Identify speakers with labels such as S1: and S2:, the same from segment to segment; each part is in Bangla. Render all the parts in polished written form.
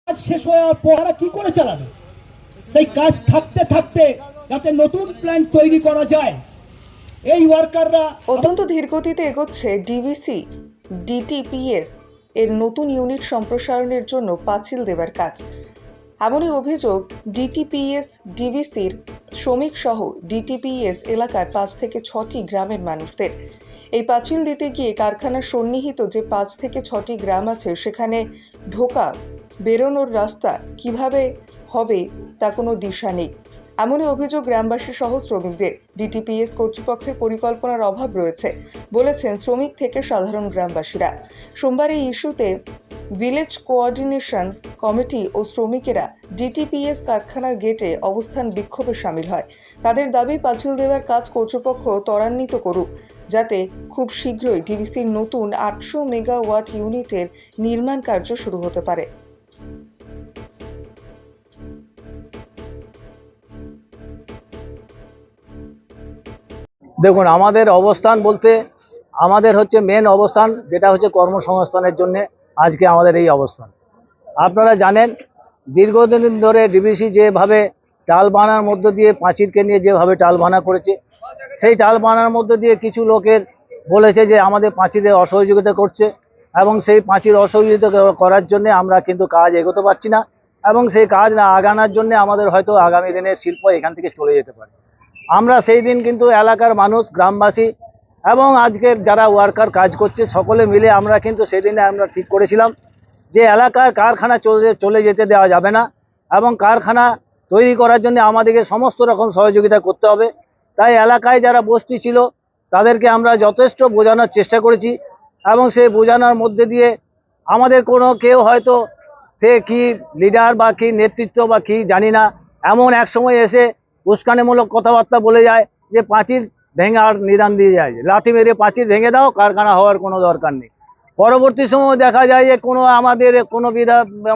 S1: কাজ শেষ হওয়ার পর তারা কি করে চালাবে? তাই কাজ থাকতে থাকতে যাতে নতুন প্ল্যান তৈরি করা যায়, এই ওয়ার্কাররা
S2: অত্যন্ত ধীরগতিতে এগোচ্ছে ডিভিসি ডিটিপিএস এর নতুন ইউনিট সম্প্রসারণের জন্য পাঁচিল দেবার কাজ। এমনই অভিযোগ ডিটিপিএস ডিভিসির শ্রমিক সহ ডিটিপিএস এলাকার 5 থেকে 6টি গ্রামের মানুষদের। এই পাঁচিল দিতে গিয়ে কারখানার সন্নিহিত যে 5 থেকে 6টি গ্রাম আছে সেখানে ঢোকা বেরোনোর রাস্তা কিভাবে হবে তা কোনো দিশা নেই। এমনই অভিযোগ গ্রামবাসী সহ শ্রমিকদের। ডিটিপিএস কর্তৃপক্ষের পরিকল্পনার অভাব রয়েছে বলেছেন শ্রমিক থেকে সাধারণ গ্রামবাসীরা। সোমবার এই ইস্যুতে ভিলেজ কোঅর্ডিনেশন কমিটি ও শ্রমিকেরা ডিটিপিএস কারখানার গেটে অবস্থান বিক্ষোভে সামিল হয়। তাদের দাবি পাঁচিল দেওয়ার কাজ কর্তৃপক্ষ ত্বরান্বিত করুক, যাতে খুব শীঘ্রই ডিভিসির নতুন 800 মেগাওয়াট ইউনিটের নির্মাণ কার্য শুরু হতে পারে।
S3: দেখুন, আমাদের অবস্থান বলতে আমাদের হচ্ছে মেন অবস্থান যেটা হচ্ছে কর্মসংস্থানের জন্য আজকে আমাদের এই অবস্থান। আপনারা জানেন দীর্ঘদিন ধরে ডিভিসি যেভাবে টালবানার মধ্য দিয়ে পাঁচিলকে নিয়ে যেভাবে টালবানা করেছে, সেই টালবানার মধ্য দিয়ে কিছু লোকের বলেছে যে আমাদের পাঁচিলে অসহযোগিতা করছে, এবং সেই পাঁচিল অসহযোগিতা করার জন্য আমরা কিন্তু কাজ এগোতে পারছি না, এবং সেই কাজ না আগানোর জন্য আমাদের হয়তো আগামী দিনে শিল্প এখান থেকে চলে যেতে পারে। আমরা সেই দিন কিন্তু এলাকার মানুষ, গ্রামবাসী এবং আজকের যারা ওয়ার্কার কাজ করছে সকলে মিলে আমরা কিন্তু সেদিনে আমরা ঠিক করেছিলাম যে এলাকার কারখানা চলে যেতে দেওয়া যাবে না, এবং কারখানা তৈরি করার জন্য আমাদেরকে সমস্ত রকম সহযোগিতা করতে হবে। তাই এলাকায় যারা বস্তি ছিল তাদেরকে আমরা যথেষ্ট বোঝানোর চেষ্টা করেছি, এবং সেই বোঝানোর মধ্যে দিয়ে আমাদের কোনো কেউ হয়তো সে কি লিডার বা কি নেতৃত্ব বা কি জানি না, এমন এক সময় এসে উস্কানিমূলক কথাবার্তা বলে যায় যে পাঁচিল ভেঙার নিদান দিয়ে যায়, লাথি মেরে পাঁচিল ভেঙে দাও, কারখানা হওয়ার কোনো দরকার নেই। পরবর্তী সময় দেখা যায় যে আমাদের কোনো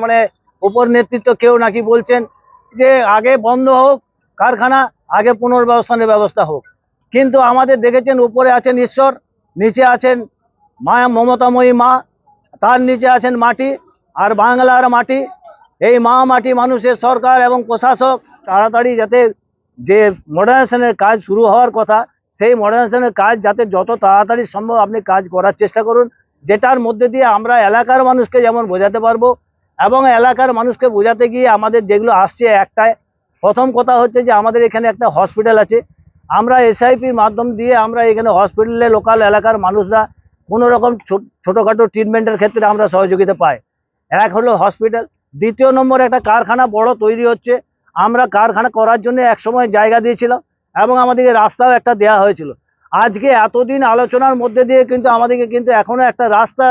S3: মানে উপর নেতৃত্ব কেউ নাকি বলছেন যে আগে বন্ধ হোক কারখানা, আগে পুনর্বাসনের ব্যবস্থা হোক। কিন্তু আমাদের দেখেছেন উপরে আছেন ঈশ্বর, নিচে আছেন মায়া মমতাময়ী মা, তার নিচে আছেন মাটি আর বাংলার মাটি। এই মাটি মানুষের সরকার এবং প্রশাসক তাড়াতাড়ি যাতে যে মডার্নাইজেশনের কাজ শুরু হওয়ার কথা, সেই মডার্নাইজেশনের কাজ যাতে যত তাড়াতাড়ি সম্ভব আপনি কাজ করার চেষ্টা করুন, যেটার মধ্যে দিয়ে আমরা এলাকার মানুষকে যেমন বোঝাতে পারবো, এবং এলাকার মানুষকে বোঝাতে গিয়ে আমাদের যেগুলো আসছে একটাই প্রথম কথা হচ্ছে যে আমাদের এখানে একটা হসপিটাল আছে। আমরা এসআইপির মাধ্যম দিয়ে আমরা এখানে হসপিটালে লোকাল এলাকার মানুষরা কোনো রকম ছোটোখাটো ট্রিটমেন্টের ক্ষেত্রে আমরা সহযোগিতা পাই। এক হলো হসপিটাল, দ্বিতীয় নম্বর একটা কারখানা বড় তৈরি হচ্ছে। আমরা কারখানা করার জন্য একসময় জায়গা দিয়েছিলাম এবং আমাদেরকে রাস্তাও একটা দেওয়া হয়েছিল। আজকে এতদিন আলোচনার মধ্যে দিয়ে কিন্তু আমাদেরকে কিন্তু এখনো একটা রাস্তা,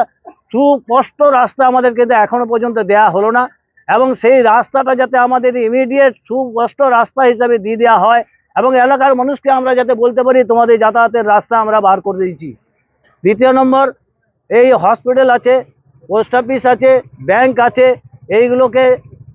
S3: সুস্পষ্ট রাস্তা আমাদের কিন্তু এখনো পর্যন্ত দেয়া হলো না, এবং সেই রাস্তাটা যাতে আমাদের ইমিডিয়েট সুস্পষ্ট রাস্তা হিসাবে দিয়ে দেওয়া হয়, এবং এলাকার মানুষকে আমরা যাতে বলতে পারি তোমাদের যাতায়াতের রাস্তা আমরা বার করে দিয়েছি। দ্বিতীয় নম্বর, এই হসপিটাল আছে, পোস্ট অফিস আছে, ব্যাংক আছে, এইগুলোকে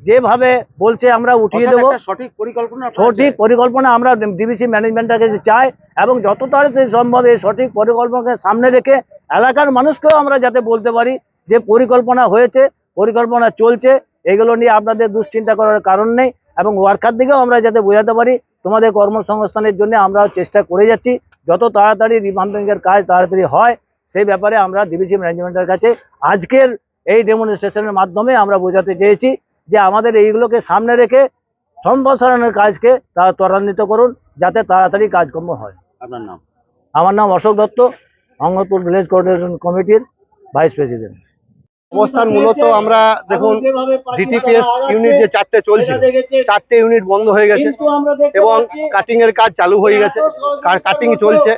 S3: যেভাবে বলছে আমরা উঠিয়ে দেবো। সঠিক পরিকল্পনা আমরা ডিভিসি ম্যানেজমেন্টের কাছে চাই, এবং যত তাড়াতাড়ি সম্ভব এই সঠিক পরিকল্পনাকে সামনে রেখে এলাকার মানুষকেও আমরা যাতে বলতে পারি যে পরিকল্পনা হয়েছে, পরিকল্পনা চলছে, এগুলো নিয়ে আপনাদের দুশ্চিন্তা করার কারণ নেই, এবং ওয়ার্কার দিকেও আমরা যাতে বোঝাতে পারি তোমাদের কর্মসংস্থানের জন্য আমরাও চেষ্টা করে যাচ্ছি, যত তাড়াতাড়ি রিভাম্পিংয়ের কাজ তাড়াতাড়ি হয় সেই ব্যাপারে আমরা ডিভিসি ম্যানেজমেন্টের কাছে আজকের এই ডেমনস্ট্রেশনের মাধ্যমে আমরা বোঝাতে চেয়েছি যে আমাদের এইগুলোকে সামনে রেখে সম্প্রসারণের কাজকে তারা ত্বরান্বিত করুন, যাতে তাড়াতাড়ি কাজকর্ম হয়।
S4: আপনার নাম?
S3: আমার নাম অশোক দত্ত, অঙ্গপুর ভিলেজ কোঅর্ডিনেশন কমিটির ভাইস প্রেসিডেন্ট।
S4: অবস্থান মূলত আমরা দেখুন ডিটিপিএস ইউনিট যে 4টে চলছে, 4টে ইউনিট বন্ধ হয়ে গেছে এবং কাটিং এর কাজ চালু হয়ে গেছে, কাটিং চলছে।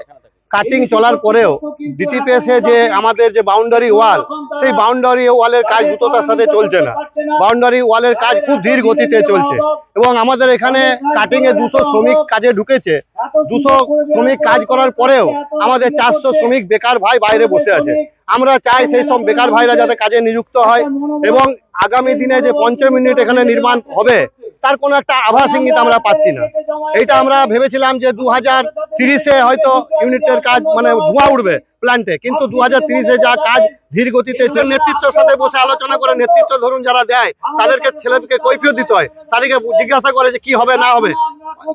S4: কাটিং চলার পরেও ডিটিপিএস এ যে আমাদের যে বাউন্ডারি ওয়াল, সেই বাউন্ডারি ওয়ালের কাজ দ্রুততার সাথে চলছে না। বাউন্ডারি ওয়ালের কাজ খুব ধীর গতিতে চলছে, এবং আমাদের এখানে কাটিং এ 200 শ্রমিক কাজে ঢুকেছে। 200 শ্রমিক কাজ করার পরেও আমাদের 400 শ্রমিক বেকার ভাই বাইরে বসে আছে। আমরা চাই সেই সব বেকার ভাইরা যাতে কাজে নিযুক্ত হয়, এবং আগামী দিনে যে 5 ইউনিট এখানে নির্মাণ হবে তার কোনো একটা আভাস ইঙ্গিত আমরা পাচ্ছি না। এটা আমরা ভেবেছিলাম যে 2030-এ হয়তো ইউনিটের কাজ মানে ধোঁয়া উঠবে, প্ল্যান্টে, কিন্তু 2030-এ যা কাজ ধীর গতিতে নেতৃত্বের সাথে বসে আলোচনা করে নেতৃত্ব ধরুন যারা দেয় তাদেরকে ছেলেদেরকে কৈফিয়ত দিতে হয়, তাদেরকে জিজ্ঞাসা করে যে কি হবে না হবে।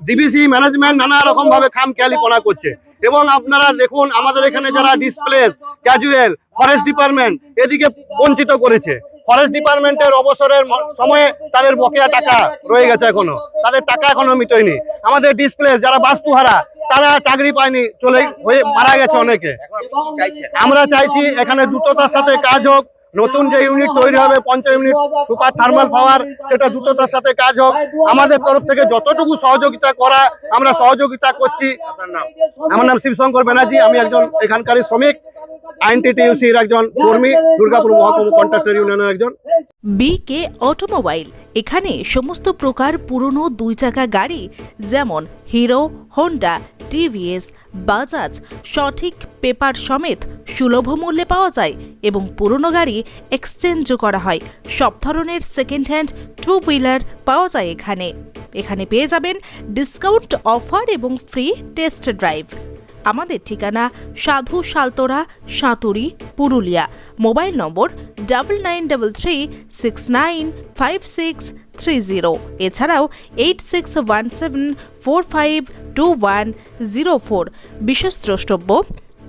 S4: ডিবিসি ম্যানেজমেন্ট নানা রকম ভাবে খামখেয়ালিপনা করছে। এবং আপনারা দেখুন আমাদের এখানে যারা ডিসপ্লেস, ক্যাজুয়াল, ফরেস্ট ডিপার্টমেন্ট এদিকে বঞ্চিত করেছে। ফরেস্ট ডিপার্টমেন্টের অবসরের সময়ে তাদের বকেয়া টাকা রয়ে গেছে, এখনো তাদের টাকা এখনো মিটোয়নি। আমাদের ডিসপ্লেস যারা বাস্তুহারা তারা চাকরি পায়নি, চলে হয়ে মারা গেছে অনেকে। আমরা চাইছি এখানে দ্রুততার সাথে কাজ হোক, নতুন যে ইউনিট তৈরি হবে 50 ইউনিট সুপার থার্মাল পাওয়ার, সেটা দ্রুততার সাথে কাজ হোক। আমাদের তরফ থেকে যতটুকু সহযোগিতা করা আমরা সহযোগিতা করছি। আমার নাম শিবশঙ্কর ব্যানার্জি, আমি একজন এখানকারই শ্রমিক, আইএনটিটিইউসির একজন কর্মী, দুর্গাপুর মহকুমা কন্ট্রাক্টর ইউনিয়নের একজন।
S5: বিকে অটোমোবাইল, এখানে সমস্ত প্রকার পুরনো 2 চাকা গাড়ি যেমন হিরো, হোন্ডা, টিভিএস, বাজাজ সঠিক পেপার সমেত সুলভ মূল্যে পাওয়া যায় এবং পুরনো গাড়ি এক্সচেঞ্জও করা হয়। সব ধরনের সেকেন্ড হ্যান্ড 2 হুইলার পাওয়া যায় এখানে পেয়ে যাবেন ডিসকাউন্ট অফার এবং ফ্রি টেস্ট ড্রাইভ। আমাদের ঠিকানা সাধু সালতোরা, সাঁতুরি, পুরুলিয়া। মোবাইল নম্বর 9933695630, এছাড়াও 8617452104। বিশেষ দ্রষ্টব্য,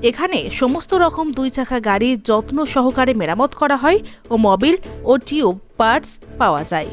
S5: এখানে সমস্ত রকম 2 চাকা গাড়ি যত্ন সহকারে মেরামত করা হয় ও মোবিল ও টিউব পার্টস পাওয়া যায়।